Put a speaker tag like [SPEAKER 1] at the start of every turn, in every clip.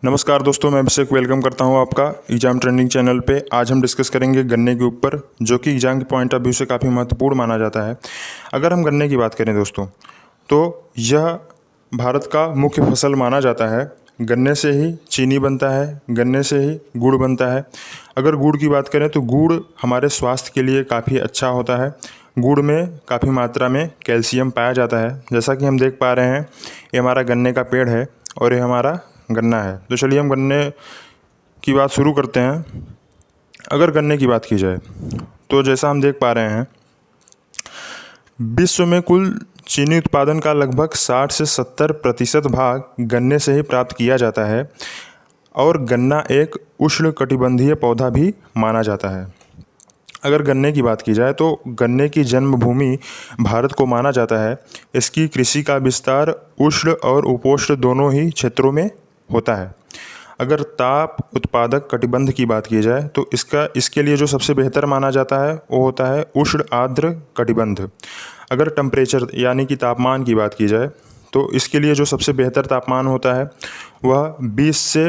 [SPEAKER 1] नमस्कार दोस्तों, मैं अभिषेक वेलकम करता हूं आपका एग्ज़ाम ट्रेंडिंग चैनल पे। आज हम डिस्कस करेंगे गन्ने के ऊपर, जो कि एग्ज़ाम के पॉइंट ऑफ व्यू से काफ़ी महत्वपूर्ण माना जाता है। अगर हम गन्ने की बात करें दोस्तों, तो यह भारत का मुख्य फसल माना जाता है। गन्ने से ही चीनी बनता है, गन्ने से ही गुड़ बनता है। अगर गुड़ की बात करें तो गुड़ हमारे स्वास्थ्य के लिए काफ़ी अच्छा होता है। गुड़ में काफ़ी मात्रा में कैल्शियम पाया जाता है। जैसा कि हम देख पा रहे हैं, ये हमारा गन्ने का पेड़ है और ये हमारा गन्ना है। तो चलिए हम गन्ने की बात शुरू करते हैं। अगर गन्ने की बात की जाए तो जैसा हम देख पा रहे हैं, विश्व में कुल चीनी उत्पादन का लगभग 60 से 70% भाग गन्ने से ही प्राप्त किया जाता है और गन्ना एक उष्णकटिबंधीय पौधा भी माना जाता है। अगर गन्ने की बात की जाए तो गन्ने की जन्मभूमि भारत को माना जाता है। इसकी कृषि का विस्तार उष्ण और उपोष्ण दोनों ही क्षेत्रों में होता है। अगर ताप उत्पादक कटिबंध की बात की जाए तो इसके लिए जो सबसे बेहतर माना जाता है वो होता है उष्ण आर्द्र कटिबंध। अगर टेम्परेचर यानी कि तापमान की बात की जाए तो इसके लिए जो सबसे बेहतर तापमान होता है वह 20 से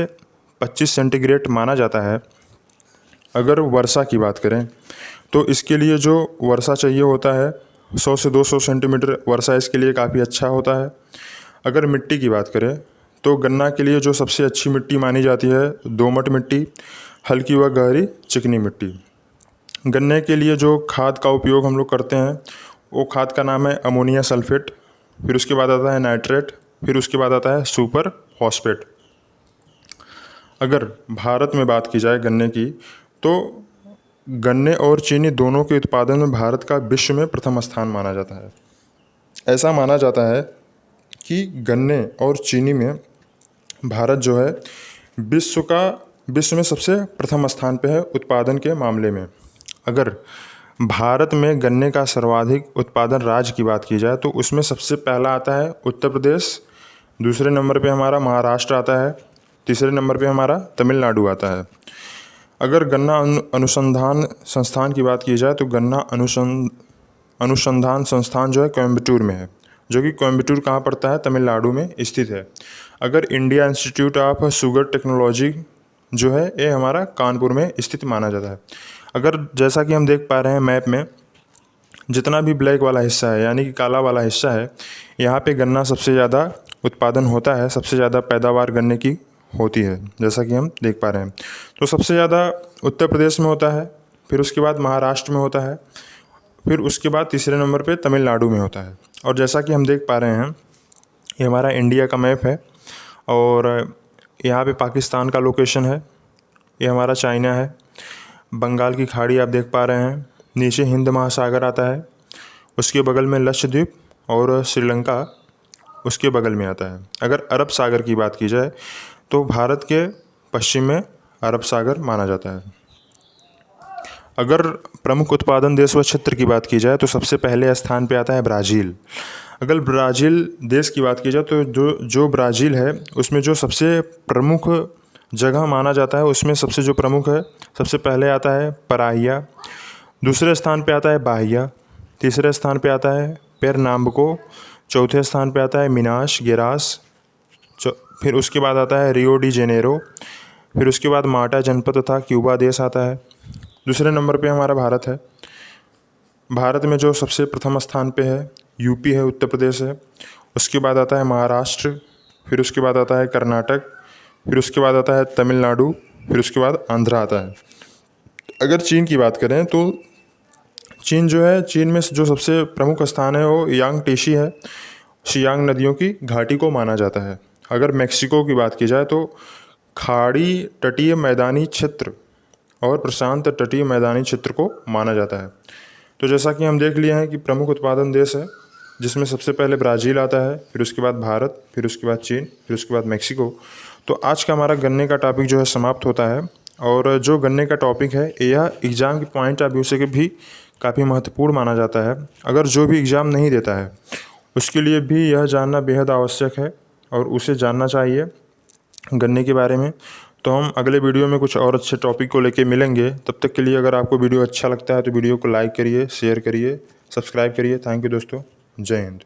[SPEAKER 1] 25 सेंटीग्रेड माना जाता है। अगर वर्षा की बात करें तो इसके लिए जो वर्षा चाहिए होता है 100 से 200 सेंटीमीटर वर्षा इसके लिए काफ़ी अच्छा होता है। अगर मिट्टी की बात करें तो गन्ना के लिए जो सबसे अच्छी मिट्टी मानी जाती है दोमट मिट्टी, हल्की व गहरी चिकनी मिट्टी। गन्ने के लिए जो खाद का उपयोग हम लोग करते हैं वो खाद का नाम है अमोनिया सल्फेट, फिर उसके बाद आता है नाइट्रेट, फिर उसके बाद आता है सुपर फॉस्फेट। अगर भारत में बात की जाए गन्ने की तो गन्ने और चीनी दोनों के उत्पादन में भारत का विश्व में प्रथम स्थान माना जाता है। ऐसा माना जाता है कि गन्ने और चीनी में भारत जो है विश्व में सबसे प्रथम स्थान पे है उत्पादन के मामले में। अगर भारत में गन्ने का सर्वाधिक उत्पादन राज्य की बात की जाए तो उसमें सबसे पहला आता है उत्तर प्रदेश, दूसरे नंबर पे हमारा महाराष्ट्र आता है, तीसरे नंबर पे हमारा तमिलनाडु आता है। अगर गन्ना अनुसंधान संस्थान की बात की जाए तो गन्ना अनुसंधान संस्थान जो है कोयम्बटूर में है, जो कि कोयम्बटूर कहाँ पड़ता है, तमिलनाडु में स्थित है। अगर India institute of sugar technology जो है ये हमारा कानपुर में स्थित माना जाता है। अगर जैसा कि हम देख पा रहे हैं मैप में, जितना भी ब्लैक वाला हिस्सा है यानी कि काला वाला हिस्सा है, यहाँ पे गन्ना सबसे ज़्यादा उत्पादन होता है, सबसे ज़्यादा पैदावार गन्ने की होती है, जैसा कि हम देख पा रहे हैं। तो सबसे ज़्यादा उत्तर प्रदेश में होता है, फिर उसके बाद महाराष्ट्र में होता है, फिर उसके बाद तीसरे नंबर पे तमिलनाडु में होता है। और जैसा कि हम देख पा रहे हैं, ये हमारा इंडिया का मैप है और यहाँ पे पाकिस्तान का लोकेशन है, ये हमारा चाइना है, बंगाल की खाड़ी आप देख पा रहे हैं, नीचे हिंद महासागर आता है, उसके बगल में लक्षद्वीप और श्रीलंका उसके बगल में आता है। अगर अरब सागर की बात की जाए तो भारत के पश्चिम में अरब सागर माना जाता है। अगर प्रमुख उत्पादन देश व क्षेत्र की बात की जाए तो सबसे पहले स्थान पे आता है ब्राज़ील। अगर ब्राज़ील देश की बात की जाए तो जो ब्राज़ील है उसमें जो सबसे प्रमुख जगह माना जाता है उसमें सबसे जो प्रमुख है, सबसे पहले आता है पराइया, दूसरे स्थान पे आता है बाहिया, तीसरे स्थान पे आता है पेरनाम्बको, चौथे स्थान पे आता है मिनास गेरास, फिर उसके बाद आता है रियो डी जेनेरो, फिर उसके बाद माटा जनपद तथा क्यूबा देश आता है। दूसरे नंबर पे हमारा भारत है। भारत में जो सबसे प्रथम स्थान पे है यूपी है, उत्तर प्रदेश है, उसके बाद आता है महाराष्ट्र, फिर उसके बाद आता है कर्नाटक, फिर उसके बाद आता है तमिलनाडु, फिर उसके बाद आंध्र आता है। अगर चीन की बात करें तो चीन जो है, चीन में जो सबसे प्रमुख स्थान है वो यांग टेशी है, शियांग नदियों की घाटी को माना जाता है। अगर मेक्सिको की बात की जाए तो खाड़ी तटीय मैदानी क्षेत्र और प्रशांत तटीय मैदानी क्षेत्र को माना जाता है। तो जैसा कि हम देख लिए हैं कि प्रमुख उत्पादन देश है जिसमें सबसे पहले ब्राज़ील आता है, फिर उसके बाद भारत, फिर उसके बाद चीन, फिर उसके बाद मेक्सिको। तो आज का हमारा गन्ने का टॉपिक जो है समाप्त होता है। और जो गन्ने का टॉपिक है यह एग्ज़ाम के पॉइंट ऑफ व्यू से भी काफ़ी महत्वपूर्ण माना जाता है। अगर जो भी एग्ज़ाम नहीं देता है उसके लिए भी यह जानना बेहद आवश्यक है और उसे जानना चाहिए गन्ने के बारे में। तो हम अगले वीडियो में कुछ और अच्छे टॉपिक को लेके मिलेंगे। तब तक के लिए अगर आपको वीडियो अच्छा लगता है तो वीडियो को लाइक करिए, शेयर करिए, सब्सक्राइब करिए। थैंक यू दोस्तों, जय हिंद।